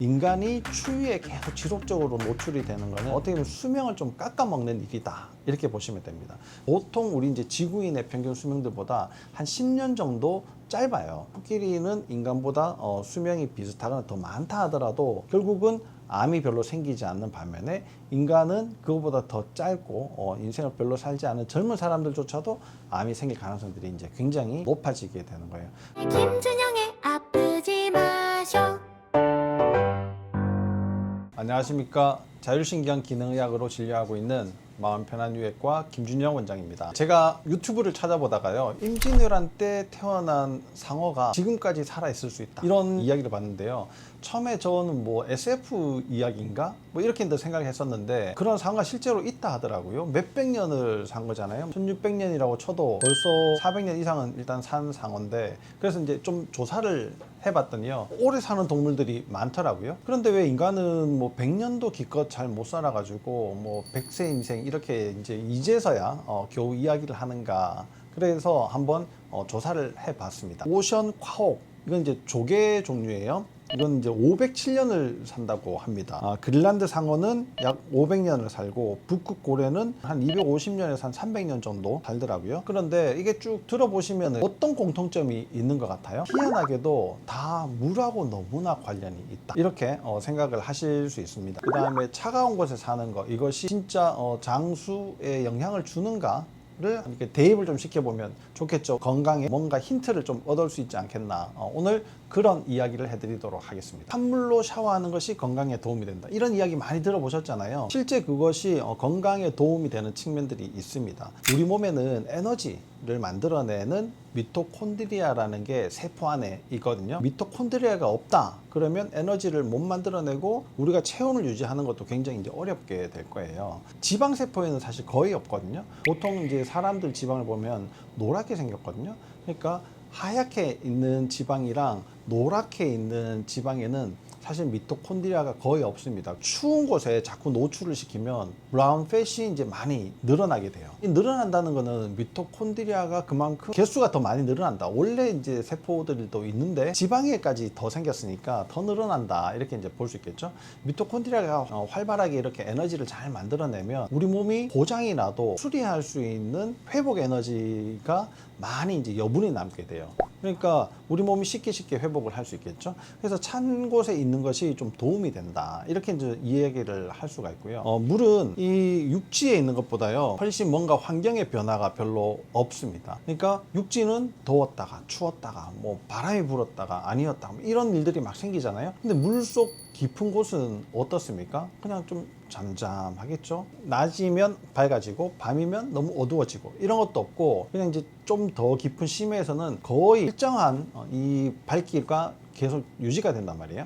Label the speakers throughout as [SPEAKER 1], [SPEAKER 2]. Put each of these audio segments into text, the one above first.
[SPEAKER 1] 인간이 추위에 계속 지속적으로 노출이 되는 거는 어떻게 보면 수명을 좀 깎아먹는 일이다, 이렇게 보시면 됩니다. 보통 우리 이제 지구인의 평균 수명들보다 한 10년 정도 짧아요. 코끼리는 인간보다 수명이 비슷하거나 더 많다 하더라도 결국은 암이 별로 생기지 않는 반면에 인간은 그거보다 더 짧고 인생을 별로 살지 않은 젊은 사람들조차도 암이 생길 가능성들이 이제 굉장히 높아지게 되는 거예요.
[SPEAKER 2] 김준영의 아프지 마쇼.
[SPEAKER 1] 안녕하십니까. 자율신경 기능의학으로 진료하고 있는 마음편안유액과 김준영 원장입니다. 제가 유튜브를 찾아보다가요, 임진왜란 때 태어난 상어가 지금까지 살아있을 수 있다, 이런 이야기를 봤는데요. 처음에 저는 뭐 SF 이야기인가? 뭐 이렇게 생각을 했었는데 그런 상어가 실제로 있다 하더라고요. 몇백 년을 산 거잖아요. 1600년이라고 쳐도 벌써 400년 이상은 일단 산 상어인데, 그래서 이제 좀 조사를 해봤더니요, 오래 사는 동물들이 많더라고요. 그런데 왜 인간은 뭐 100년도 기껏 잘 못 살아가지고 뭐 100세 인생 이렇게 이제서야 겨우 이야기를 하는가. 그래서 한번 조사를 해봤습니다. 오션 콰옥, 이건 이제 조개 종류예요. 이건 이제 507년을 산다고 합니다. 그린란드 상어는 약 500년을 살고 북극 고래는 한 250년에서 한 300년 정도 살더라고요. 그런데 이게 쭉 들어보시면 어떤 공통점이 있는 것 같아요? 희한하게도 다 물하고 너무나 관련이 있다, 이렇게 생각을 하실 수 있습니다. 그 다음에 차가운 곳에 사는 거, 이것이 진짜 장수에 영향을 주는가? 를 이렇게 대입을 좀 시켜보면 좋겠죠. 건강에 뭔가 힌트를 좀 얻을 수 있지 않겠나. 오늘 그런 이야기를 해드리도록 하겠습니다. 찬물로 샤워하는 것이 건강에 도움이 된다, 이런 이야기 많이 들어보셨잖아요. 실제 그것이 건강에 도움이 되는 측면들이 있습니다. 우리 몸에는 에너지를 만들어내는 미토콘드리아라는 게 세포 안에 있거든요. 미토콘드리아가 없다 그러면 에너지를 못 만들어내고 우리가 체온을 유지하는 것도 굉장히 이제 어렵게 될 거예요. 지방 세포에는 사실 거의 없거든요. 보통 이제 사람들 지방을 보면 노랗게 생겼거든요. 그러니까 하얗게 있는 지방이랑 노랗게 있는 지방에는 사실 미토콘드리아가 거의 없습니다. 추운 곳에 자꾸 노출을 시키면 브라운 팻이 이제 많이 늘어나게 돼요. 이 늘어난다는 거는 미토콘드리아가 그만큼 개수가 더 많이 늘어난다. 원래 이제 세포들이 또 있는데 지방에까지 더 생겼으니까 더 늘어난다, 이렇게 이제 볼 수 있겠죠. 미토콘드리아가 활발하게 이렇게 에너지를 잘 만들어내면 우리 몸이 고장이 나도 수리할 수 있는 회복 에너지가 많이 이제 여분이 남게 돼요. 그러니까 우리 몸이 쉽게 회복을 할 수 있겠죠. 그래서 찬 곳에 있는 것이 좀 도움이 된다, 이렇게 이제 이 얘기를 할 수가 있고요. 물은 이 육지에 있는 것보다요 훨씬 뭔가 환경의 변화가 별로 없습니다. 그러니까 육지는 더웠다가 추웠다가 뭐 바람이 불었다가 아니었다가 이런 일들이 막 생기잖아요. 근데 물속 깊은 곳은 어떻습니까? 그냥 좀 잠잠하겠죠. 낮이면 밝아지고 밤이면 너무 어두워지고 이런 것도 없고, 그냥 이제 좀 더 깊은 심해에서는 거의 일정한 이 밝기가 계속 유지가 된단 말이에요.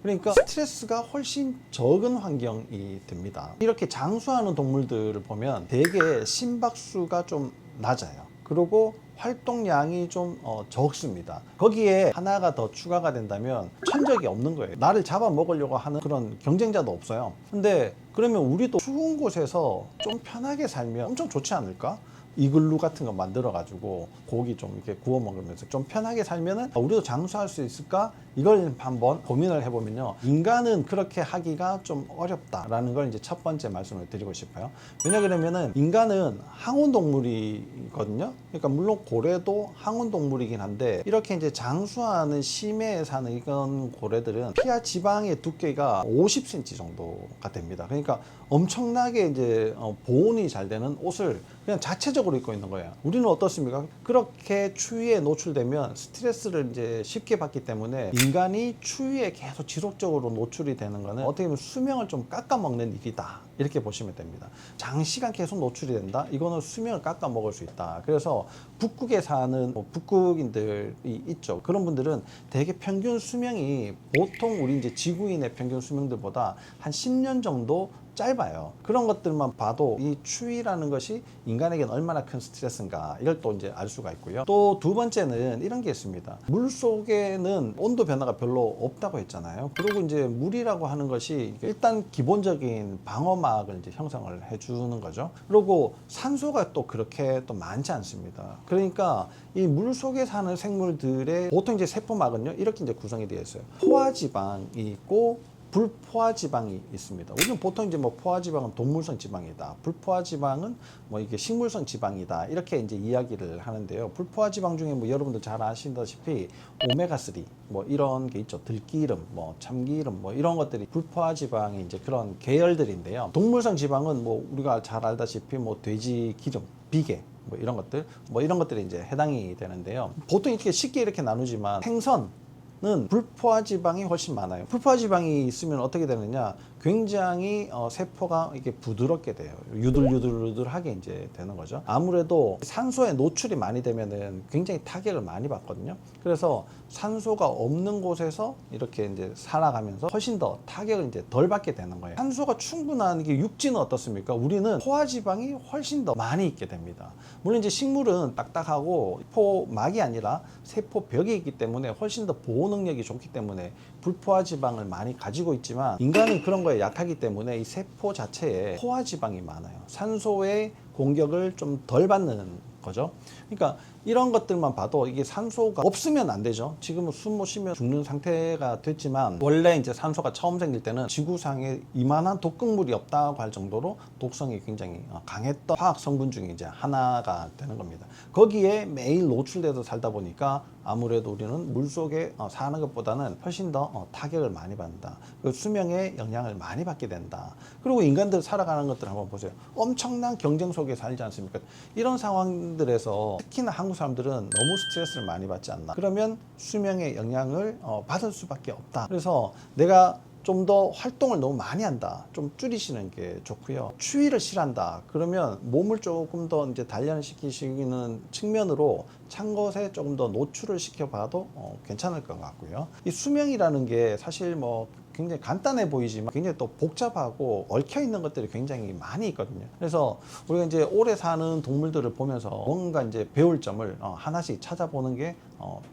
[SPEAKER 1] 그러니까 스트레스가 훨씬 적은 환경이 됩니다. 이렇게 장수하는 동물들을 보면 대개 심박수가 좀 낮아요. 그리고 활동량이 좀 적습니다. 거기에 하나가 더 추가가 된다면 천적이 없는 거예요. 나를 잡아먹으려고 하는 그런 경쟁자도 없어요. 근데 그러면 우리도 추운 곳에서 좀 편하게 살면 엄청 좋지 않을까? 이글루 같은 거 만들어 가지고 고기 좀 이렇게 구워 먹으면서 좀 편하게 살면은 우리도 장수할 수 있을까? 이걸 한번 고민을 해보면요, 인간은 그렇게 하기가 좀 어렵다라는 걸 이제 첫 번째 말씀을 드리고 싶어요. 왜냐 그러면은 인간은 항온 동물이거든요. 그러니까 물론 고래도 항온 동물이긴 한데 이렇게 이제 장수하는 심해에 사는 이런 고래들은 피하 지방의 두께가 50cm 정도가 됩니다. 그러니까 엄청나게 이제 보온이 잘 되는 옷을 그냥 자체적으로 입고 있는 거예요. 우리는 어떻습니까? 그렇게 추위에 노출되면 스트레스를 이제 쉽게 받기 때문에 인간이 추위에 계속 지속적으로 노출이 되는 거는 어떻게 보면 수명을 좀 깎아먹는 일이다, 이렇게 보시면 됩니다. 장시간 계속 노출이 된다? 이거는 수명을 깎아먹을 수 있다. 그래서 북극에 사는 북극인들이 있죠. 그런 분들은 대개 평균 수명이 보통 우리 이제 지구인의 평균 수명들보다 한 10년 정도 짧아요. 그런 것들만 봐도 이 추위라는 것이 인간에게는 얼마나 큰 스트레스인가, 이걸 또 이제 알 수가 있고요. 또 두 번째는 이런 게 있습니다. 물 속에는 온도 변화가 별로 없다고 했잖아요. 그리고 이제 물이라고 하는 것이 일단 기본적인 방어막을 이제 형성을 해주는 거죠. 그리고 산소가 또 그렇게 또 많지 않습니다. 그러니까 이 물 속에 사는 생물들의 보통 이제 세포막은요 이렇게 이제 구성이 되어 있어요. 포화지방이 있고 불포화 지방이 있습니다. 우리는 보통 이제 뭐 포화 지방은 동물성 지방이다. 불포화 지방은 뭐 이게 식물성 지방이다. 이렇게 이제 이야기를 하는데요. 불포화 지방 중에 뭐 여러분들 잘 아시다시피 오메가3 뭐 이런 게 있죠. 들기름, 뭐 참기름, 뭐 이런 것들이 불포화 지방의 이제 그런 계열들인데요. 동물성 지방은 뭐 우리가 잘 알다시피 뭐 돼지 기름, 비계 뭐 이런 것들, 뭐 이런 것들이 이제 해당이 되는데요. 보통 이렇게 쉽게 이렇게 나누지만 생선은 불포화 지방이 훨씬 많아요. 불포화 지방이 있으면 어떻게 되느냐? 굉장히 세포가 이렇게 부드럽게 돼요. 유들유들하게 이제 되는 거죠. 아무래도 산소에 노출이 많이 되면은 굉장히 타격을 많이 받거든요. 그래서 산소가 없는 곳에서 이렇게 이제 살아가면서 훨씬 더 타격을 이제 덜 받게 되는 거예요. 산소가 충분한 게 육지는 어떻습니까? 우리는 포화 지방이 훨씬 더 많이 있게 됩니다. 물론 이제 식물은 딱딱하고 포막이 아니라 세포벽이 있기 때문에 훨씬 더 보호 능력이 좋기 때문에 불포화 지방을 많이 가지고 있지만 인간은 그런 거에 약하기 때문에 이 세포 자체에 포화 지방이 많아요. 산소의 공격을 좀 덜 받는 거죠. 그러니까 이런 것들만 봐도 이게 산소가 없으면 안 되죠. 지금은 숨 못 쉬면 죽는 상태가 됐지만 원래 이제 산소가 처음 생길 때는 지구상에 이만한 독극물이 없다고 할 정도로 독성이 굉장히 강했던 화학 성분 중에 이제 하나가 되는 겁니다. 거기에 매일 노출돼서 살다 보니까 아무래도 우리는 물속에 사는 것보다는 훨씬 더 타격을 많이 받는다. 그 수명에 영향을 많이 받게 된다. 그리고 인간들 살아가는 것들 한번 보세요. 엄청난 경쟁 속에 살지 않습니까? 이런 상황들에서 특히나 한국 사람들은 너무 스트레스를 많이 받지 않나. 그러면 수명에 영향을 받을 수밖에 없다. 그래서 내가 좀 더 활동을 너무 많이 한다. 좀 줄이시는 게 좋고요. 추위를 싫어한다. 그러면 몸을 조금 더 이제 단련시키시는 측면으로 찬 것에 조금 더 노출을 시켜봐도 괜찮을 것 같고요. 이 수명이라는 게 사실 뭐 굉장히 간단해 보이지만 굉장히 또 복잡하고 얽혀 있는 것들이 굉장히 많이 있거든요. 그래서 우리가 이제 오래 사는 동물들을 보면서 뭔가 이제 배울 점을 하나씩 찾아보는 게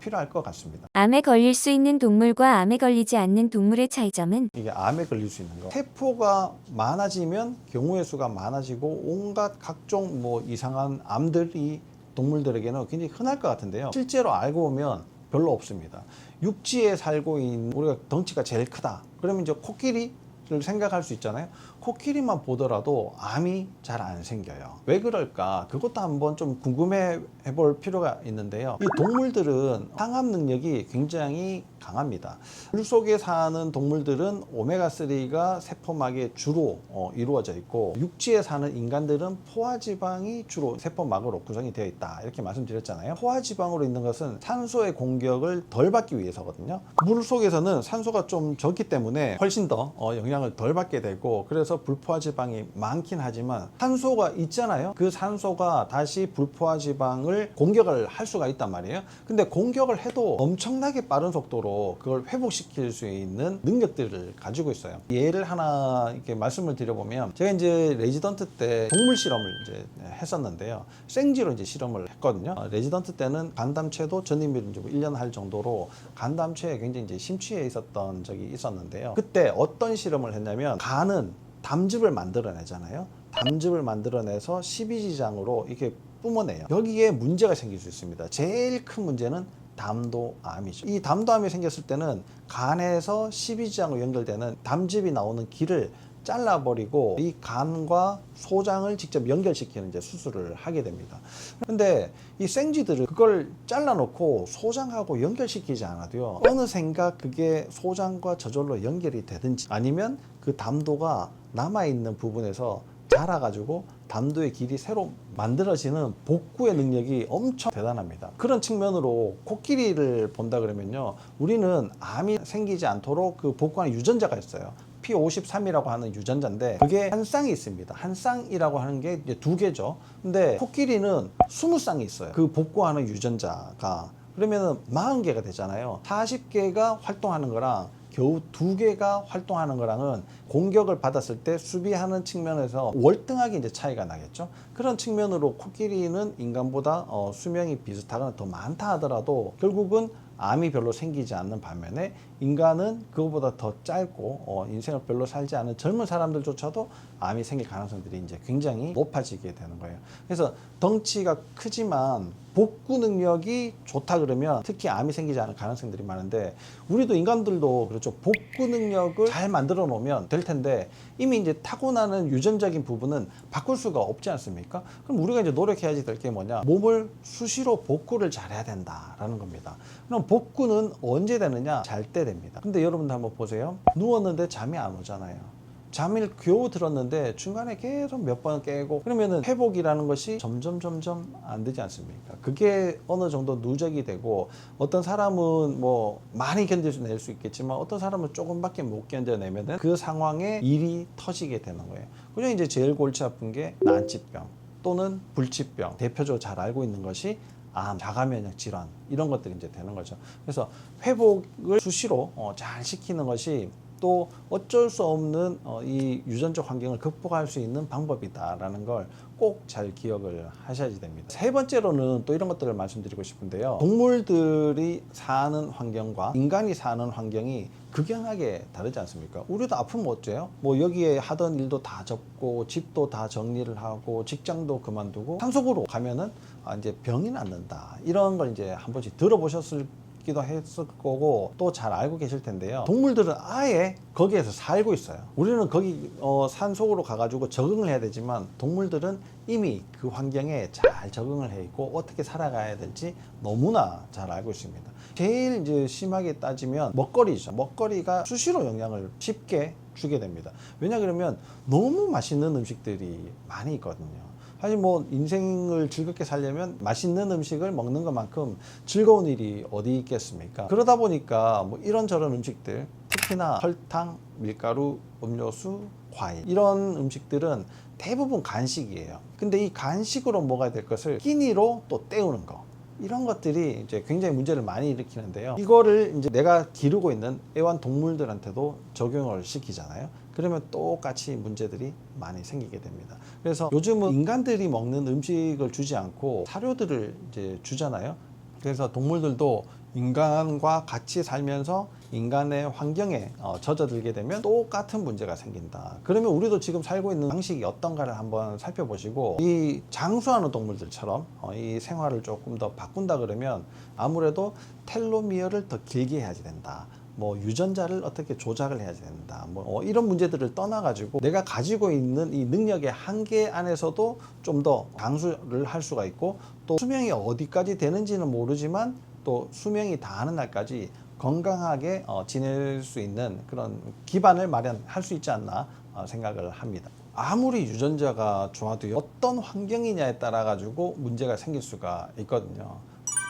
[SPEAKER 1] 필요할 것 같습니다.
[SPEAKER 3] 암에 걸릴 수 있는 동물과 암에 걸리지 않는 동물의 차이점은
[SPEAKER 1] 이게 암에 걸릴 수 있는 거. 세포가 많아지면 경우의 수가 많아지고 온갖 각종 뭐 이상한 암들이 동물들에게는 굉장히 흔할 것 같은데요. 실제로 알고 보면 별로 없습니다. 육지에 살고 있는 우리가 덩치가 제일 크다. 그러면 이제 코끼리를 생각할 수 있잖아요. 코끼리만 보더라도 암이 잘 안 생겨요. 왜 그럴까? 그것도 한번 좀 궁금해 볼 필요가 있는데요. 이 동물들은 항암 능력이 굉장히 강합니다. 물속에 사는 동물들은 오메가3가 세포막에 주로 이루어져 있고 육지에 사는 인간들은 포화지방이 주로 세포막으로 구성이 되어 있다. 이렇게 말씀드렸잖아요. 포화지방으로 있는 것은 산소의 공격을 덜 받기 위해서거든요. 물속에서는 산소가 좀 적기 때문에 훨씬 더 영향을 덜 받게 되고 그래서 불포화 지방이 많긴 하지만 산소가 있잖아요. 그 산소가 다시 불포화 지방을 공격을 할 수가 있단 말이에요. 근데 공격을 해도 엄청나게 빠른 속도로 그걸 회복시킬 수 있는 능력들을 가지고 있어요. 예를 하나 이렇게 말씀을 드려보면 제가 이제 레지던트 때 동물 실험을 이제 했었는데요. 생쥐로 이제 실험을 했거든요. 레지던트 때는 간담체도 전임비를 이제 1년 할 정도로 간담체에 굉장히 이제 심취해 있었던 적이 있었는데요. 그때 어떤 실험을 했냐면 간은 담즙을 만들어내잖아요. 담즙을 만들어내서 12지장으로 이렇게 뿜어내요. 여기에 문제가 생길 수 있습니다. 제일 큰 문제는 담도암이죠. 이 담도암이 생겼을 때는 간에서 12지장으로 연결되는 담즙이 나오는 길을 잘라버리고 이 간과 소장을 직접 연결시키는 이제 수술을 하게 됩니다. 그런데 이 생쥐들은 그걸 잘라놓고 소장하고 연결시키지 않아도요. 어느샌가 그게 소장과 저절로 연결이 되든지 아니면 그 담도가 남아있는 부분에서 자라가지고 담도의 길이 새로 만들어지는 복구의 능력이 엄청 대단합니다. 그런 측면으로 코끼리를 본다 그러면요. 우리는 암이 생기지 않도록 그 복구하는 유전자가 있어요. P53이라고 하는 유전자인데 그게 한 쌍이 있습니다. 한 쌍이라고 하는 게 이제 두 개죠. 근데 코끼리는 20쌍이 있어요. 그 복구하는 유전자가. 그러면은 40개가 되잖아요. 40개가 활동하는 거랑 겨우 2개가 활동하는 거랑은 공격을 받았을 때 수비하는 측면에서 월등하게 이제 차이가 나겠죠. 그런 측면으로 코끼리는 인간보다 수명이 비슷하거나 더 많다 하더라도 결국은 암이 별로 생기지 않는 반면에 인간은 그거보다 더 짧고 인생을 별로 살지 않은 젊은 사람들조차도 암이 생길 가능성들이 이제 굉장히 높아지게 되는 거예요. 그래서 덩치가 크지만 복구 능력이 좋다 그러면 특히 암이 생기지 않을 가능성들이 많은데, 우리도 인간들도 그렇죠. 복구 능력을 잘 만들어 놓으면 될 텐데 이미 이제 타고나는 유전적인 부분은 바꿀 수가 없지 않습니까? 그럼 우리가 이제 노력해야지 될 게 뭐냐? 몸을 수시로 복구를 잘해야 된다라는 겁니다. 그럼 복구는 언제 되느냐? 잘 때 됩니다. 근데 여러분들 한번 보세요. 누웠는데 잠이 안 오잖아요. 잠을 겨우 들었는데 중간에 계속 몇 번 깨고, 그러면은 회복이라는 것이 점점 안 되지 않습니까? 그게 어느 정도 누적이 되고, 어떤 사람은 뭐 많이 견뎌낼 수 있겠지만 어떤 사람은 조금밖에 못 견뎌내면은 그 상황에 일이 터지게 되는 거예요. 그중 이제 제일 골치 아픈 게 난치병 또는 불치병, 대표적으로 잘 알고 있는 것이 암, 자가면역 질환, 이런 것들이 이제 되는 거죠. 그래서 회복을 수시로 잘 시키는 것이 또 어쩔 수 없는 이 유전적 환경을 극복할 수 있는 방법이다라는 걸 꼭 잘 기억을 하셔야 됩니다. 세 번째로는 또 이런 것들을 말씀드리고 싶은데요. 동물들이 사는 환경과 인간이 사는 환경이 극연하게 다르지 않습니까? 우리도 아프면 어째요? 뭐 여기에 하던 일도 다 접고 집도 다 정리를 하고 직장도 그만두고 산속으로 가면은 이제 병이 낫는다, 이런 걸 이제 한 번씩 들어보셨을 기도 했을 거고 또 잘 알고 계실 텐데요. 동물들은 아예 거기에서 살고 있어요. 우리는 거기 산속으로 가가지고 적응을 해야 되지만 동물들은 이미 그 환경에 잘 적응을 해 있고 어떻게 살아가야 될지 너무나 잘 알고 있습니다. 제일 이제 심하게 따지면 먹거리죠. 먹거리가 수시로 영향을 쉽게 주게 됩니다. 왜냐 그러면 너무 맛있는 음식들이 많이 있거든요. 사실 뭐 인생을 즐겁게 살려면 맛있는 음식을 먹는 것만큼 즐거운 일이 어디 있겠습니까? 그러다 보니까 뭐 이런저런 음식들, 특히나 설탕, 밀가루, 음료수, 과일, 이런 음식들은 대부분 간식이에요. 근데 이 간식으로 먹어야 될 것을 끼니로 또 때우는 거, 이런 것들이 이제 굉장히 문제를 많이 일으키는데요. 이거를 이제 내가 기르고 있는 애완동물들한테도 적용을 시키잖아요. 그러면 똑같이 문제들이 많이 생기게 됩니다. 그래서 요즘은 인간들이 먹는 음식을 주지 않고 사료들을 이제 주잖아요. 그래서 동물들도 인간과 같이 살면서 인간의 환경에 젖어들게 되면 똑같은 문제가 생긴다. 그러면 우리도 지금 살고 있는 방식이 어떤가를 한번 살펴보시고, 이 장수하는 동물들처럼 이 생활을 조금 더 바꾼다 그러면 아무래도 텔로미어를 더 길게 해야지 된다. 뭐 유전자를 어떻게 조작을 해야 된다. 뭐 이런 문제들을 떠나가지고 내가 가지고 있는 이 능력의 한계 안에서도 좀 더 장수를 할 수가 있고, 또 수명이 어디까지 되는지는 모르지만 또 수명이 다하는 날까지 건강하게 지낼 수 있는 그런 기반을 마련할 수 있지 않나 생각을 합니다. 아무리 유전자가 좋아도요, 어떤 환경이냐에 따라 가지고 문제가 생길 수가 있거든요.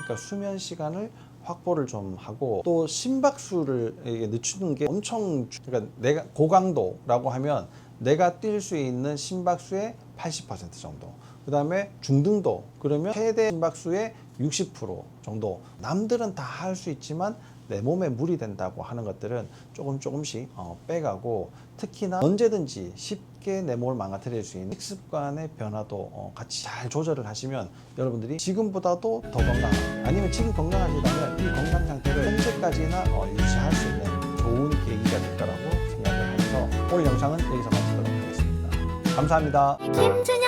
[SPEAKER 1] 그러니까 수면 시간을 확보를 좀 하고, 또 심박수를 늦추는 게 엄청, 그러니까 내가 고강도라고 하면 내가 뛸 수 있는 심박수의 80% 정도, 그 다음에 중등도 그러면 최대 심박수의 60% 정도. 남들은 다 할 수 있지만 내 몸에 무리 된다고 하는 것들은 조금씩 빼가고, 특히나 언제든지 쉽게 내 몸을 망가뜨릴 수 있는 식습관의 변화도 같이 잘 조절을 하시면 여러분들이 지금보다도 더 건강한, 아니면 지금 건강하시다면 이 건강 상태를 현재까지나 유지할 수 있는 좋은 계기가 될 거라고 생각을 하면서 오늘 영상은 여기서 마치도록 하겠습니다. 감사합니다.
[SPEAKER 2] 김준영